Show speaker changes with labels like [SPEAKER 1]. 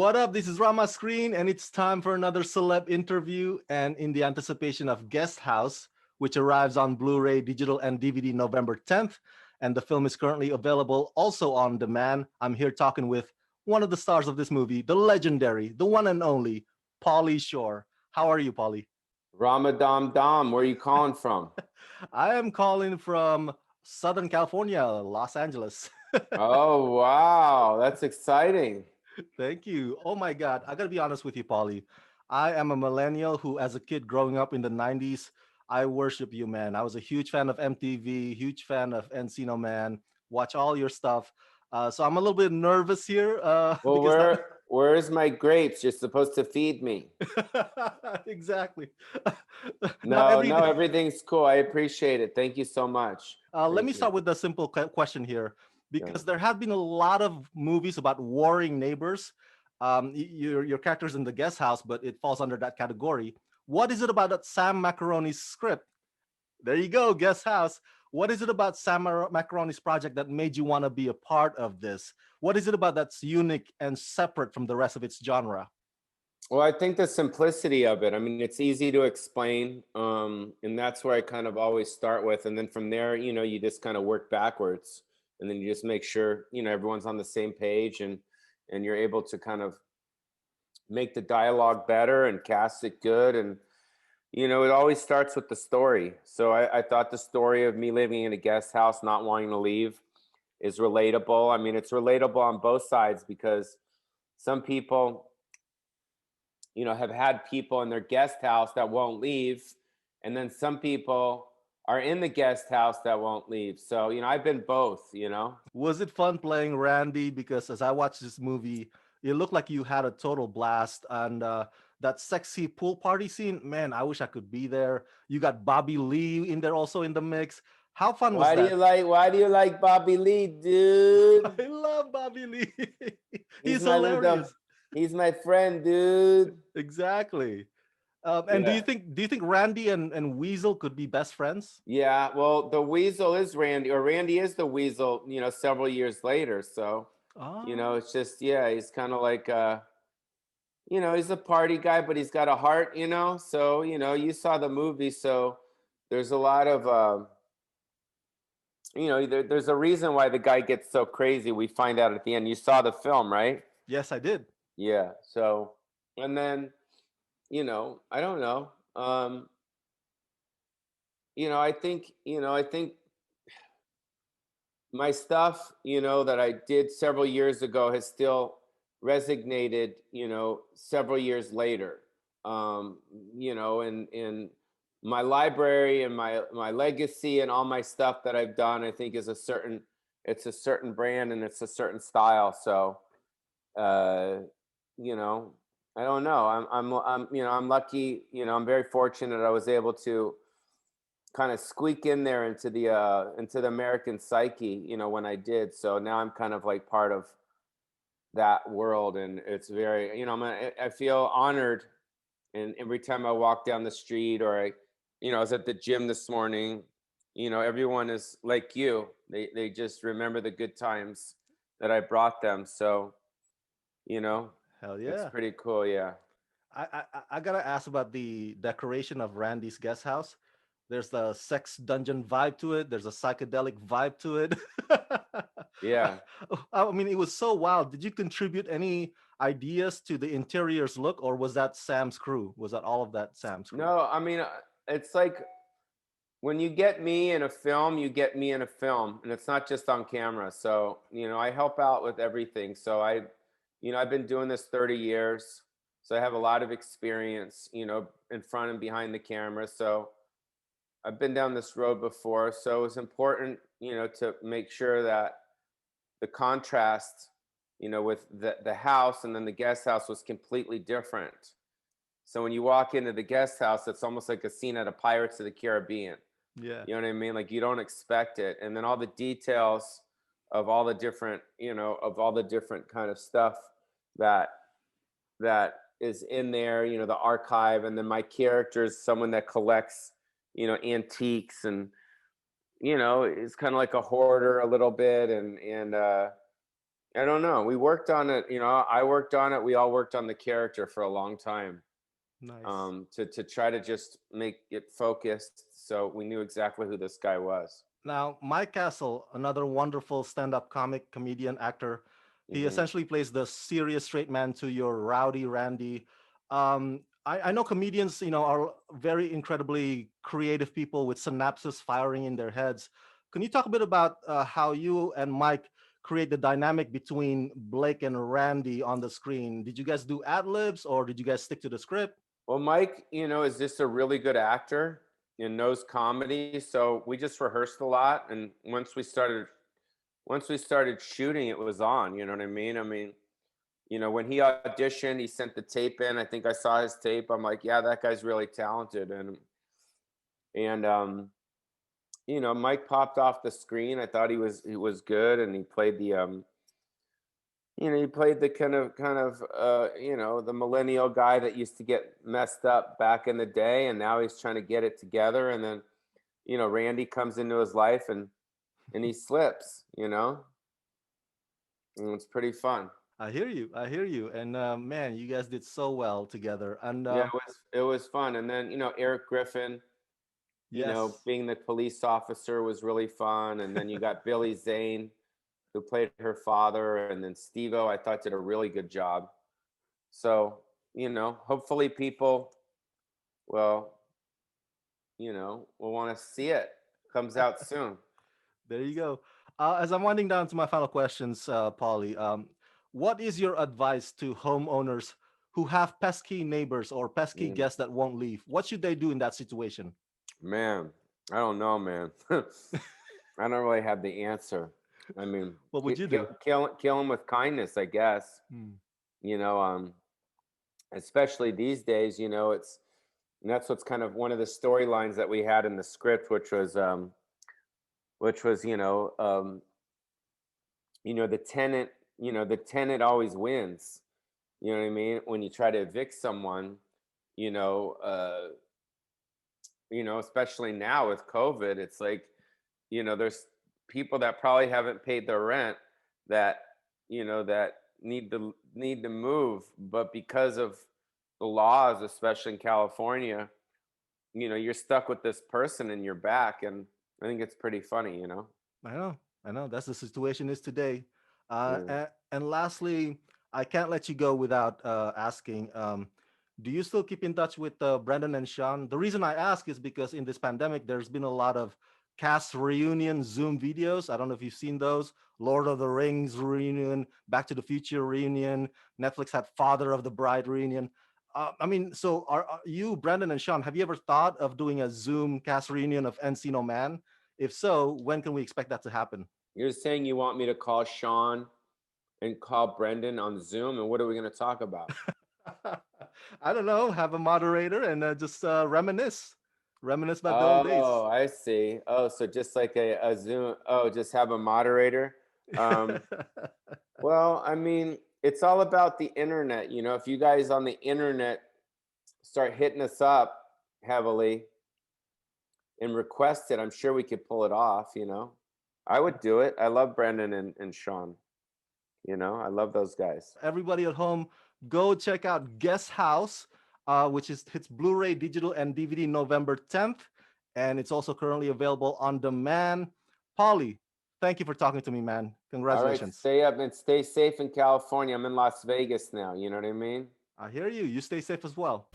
[SPEAKER 1] What up? This is Rama Screen, and it's time for another celeb interview. And in the anticipation of Guest House, which arrives on Blu ray, digital, and DVD November 10th, and the film is currently available also on demand, I'm here talking with one of the stars of this movie, the legendary, the one and only, Pauly Shore. How are you, Pauly?
[SPEAKER 2] Rama Dom, where are you calling from?
[SPEAKER 1] I am calling from Southern California, Los Angeles.
[SPEAKER 2] Oh, wow, that's exciting.
[SPEAKER 1] Thank you. Oh my God. I gotta be honest with you, Polly. I am a millennial who, as a kid growing up in the 90s, I worship you, man. I was a huge fan of MTV, huge fan of Encino Man, watch all your stuff. So I'm a little bit nervous here
[SPEAKER 2] Well,
[SPEAKER 1] because not
[SPEAKER 2] where's my grapes? You're supposed to feed me.
[SPEAKER 1] exactly. Not
[SPEAKER 2] No,
[SPEAKER 1] every
[SPEAKER 2] no, everything's cool. I appreciate it. Thank you so much.
[SPEAKER 1] Let me
[SPEAKER 2] Thank you.
[SPEAKER 1] start with a simple question here,
[SPEAKER 2] Yeah.
[SPEAKER 1] because there have been a lot of movies about warring neighbors. Your character's in the guest house, but it falls under that category. What is it about that Sam Macaroni's script? There you go, guest house. What is it about Macaroni's project that made you want to be a part of this? What is it about that's unique and separate from the rest of its genre?
[SPEAKER 2] Well, I think the simplicity of it. I mean, it's easy to explain, and that's where I kind of always start with, and then from there, you just kind of work backwards, and then you just make sure everyone's on the same page, and you're able to kind of make the dialogue better and cast it good. And it always starts with the story. So I thought the story of me living in a guest house, not wanting to leave, is relatable. I mean, it's relatable on both sides because some people have had people in their guest house that won't leave, and then some people are in the guest house that won't leave. So I've been both.
[SPEAKER 1] Was it fun playing Randy? Because as I watched this movie, it looked like you had a total blast. And that sexy pool party scene, man, I wish I could be there. You got Bobby Lee in there also in the mix. How fun was that?
[SPEAKER 2] Why do you like Bobby Lee, dude?
[SPEAKER 1] I love Bobby Lee.
[SPEAKER 2] he's
[SPEAKER 1] He's
[SPEAKER 2] my little
[SPEAKER 1] hilarious.
[SPEAKER 2] he's my friend, dude.
[SPEAKER 1] Exactly. And do you
[SPEAKER 2] Yeah.
[SPEAKER 1] think Randy and Weasel could be best friends?
[SPEAKER 2] Yeah, well, the Weasel is Randy, or Randy is the Weasel, several years later. So,
[SPEAKER 1] Oh,
[SPEAKER 2] it's just, yeah, he's kind of like, he's a party guy, but he's got a heart. So, you saw the movie. So there's a lot of, there's a reason why the guy gets so crazy. We find out at the end. You saw the film, right?
[SPEAKER 1] yes, I did.
[SPEAKER 2] Yeah. So, and then, I don't know. I think my stuff, that I did several years ago has still resonated, several years later. And my library and my legacy and all my stuff that I've done, I think it's a certain brand and it's a certain style. So, uh, you know, I don't know. I'm lucky. I'm very fortunate. I was able to kind of squeak in there into the American psyche, when I did. So now I'm kind of like part of that world, and it's very, I feel honored. And every time I walk down the street, or I was at the gym this morning, everyone is like you. They just remember the good times that I brought them. So, you know,
[SPEAKER 1] Hell
[SPEAKER 2] it's
[SPEAKER 1] yeah.
[SPEAKER 2] pretty cool. Yeah.
[SPEAKER 1] I gotta ask about the decoration of Randy's guest house. There's the sex dungeon vibe to it. There's a psychedelic vibe to it.
[SPEAKER 2] Yeah.
[SPEAKER 1] I mean, it was so wild. Did you contribute any ideas to the interior's look, or was that Sam's crew? Was that all of that Sam's crew?
[SPEAKER 2] No, I mean, it's like when you get me in a film, you get me in a film, and it's not just on camera. So, I help out with everything. So I've been doing this 30 years. So I have a lot of experience, in front and behind the camera. So I've been down this road before. So it's important, to make sure that the contrast, with the house and then the guest house was completely different. So when you walk into the guest house, it's almost like a scene out of Pirates of the Caribbean.
[SPEAKER 1] Yeah.
[SPEAKER 2] You know what I mean? Like you don't expect it. And then all the details of all the different, kind of stuff that that is in there, the archive. And then my character is someone that collects, antiques, and is kind of like a hoarder a little bit. And I don't know. We worked on it. I worked on it. We all worked on the character for a long time,
[SPEAKER 1] Nice.
[SPEAKER 2] to try to just make it focused, so we knew exactly who this guy was.
[SPEAKER 1] Now, Mike Castle, another wonderful stand-up comic, comedian, actor, he
[SPEAKER 2] Hmm.
[SPEAKER 1] essentially plays the serious straight man to your rowdy Randy. I know comedians, are very incredibly creative people with synapses firing in their heads. Can you talk a bit about how you and Mike create the dynamic between Blake and Randy on the screen? Did you guys do ad libs or did you guys stick to the script?
[SPEAKER 2] Well, Mike, is just a really good actor and knows comedy, so we just rehearsed a lot. And once we started shooting, it was on. You know what I mean? When he auditioned, he sent the tape in. I think I saw his tape. I'm like, yeah, that guy's really talented. And Mike popped off the screen. I thought he was good, and he played the kind of the millennial guy that used to get messed up back in the day, and now he's trying to get it together. And then Randy comes into his life, and he slips, and it's pretty fun.
[SPEAKER 1] I hear you. I hear you. And man, you guys did so well together. And
[SPEAKER 2] Yeah, it was fun. And then Eric Griffin,
[SPEAKER 1] yes,
[SPEAKER 2] being the police officer was really fun. And then you got Billy Zane, who played her father, and then Steve-O, I thought, did a really good job. So, hopefully people will, will want to see it. Comes out soon.
[SPEAKER 1] there you go. As I'm winding down to my final questions, Pauly, what is your advice to homeowners who have pesky neighbors or pesky
[SPEAKER 2] Mm,
[SPEAKER 1] guests that won't leave? What should they do in that situation?
[SPEAKER 2] Man, I don't know, man. I don't really have the answer. I mean,
[SPEAKER 1] What would you
[SPEAKER 2] kill,
[SPEAKER 1] do?
[SPEAKER 2] kill him with kindness, I guess.
[SPEAKER 1] Hmm.
[SPEAKER 2] You know, um, Especially these days, and that's what's kind of one of the storylines that we had in the script, which was the tenant. The tenant always wins. You know what I mean? When you try to evict someone, you know, uh, especially now with COVID, it's like, there's people that probably haven't paid their rent that, that need to move, but because of the laws, especially in California, you're stuck with this person in your back, and I think it's pretty funny.
[SPEAKER 1] I know, I know. That's the situation is today.
[SPEAKER 2] Yeah.
[SPEAKER 1] And lastly, I can't let you go without asking. Do you still keep in touch with Brendan and Sean? The reason I ask is because in this pandemic, there's been a lot of cast reunion Zoom videos. I don't know if you've seen those. Lord of the Rings reunion, Back to the Future reunion. Netflix had Father of the Bride reunion. I mean, so are you, Brendan and Sean, have you ever thought of doing a Zoom cast reunion of Encino Man? If so, when can we expect that to happen?
[SPEAKER 2] You're saying you want me to call Sean and call Brendan on Zoom, and what are we going to talk about?
[SPEAKER 1] I don't know. Have a moderator and just reminisce about the old days.
[SPEAKER 2] Oh, I see. Oh, so just like a Zoom. Oh, just have a moderator. Um, well, it's all about the internet. If you guys on the internet start hitting us up heavily and request it, I'm sure we could pull it off. I would do it. I love Brendan and Sean. I love those guys.
[SPEAKER 1] Everybody at home, go check out Guest House, which is hits Blu-ray, digital, and DVD November 10th, and it's also currently available on demand. Polly, thank you for talking to me, man.
[SPEAKER 2] All right,
[SPEAKER 1] Congratulations.
[SPEAKER 2] stay up and stay safe in California. I'm in Las Vegas now. You know what I mean?
[SPEAKER 1] I hear you. You stay safe as well.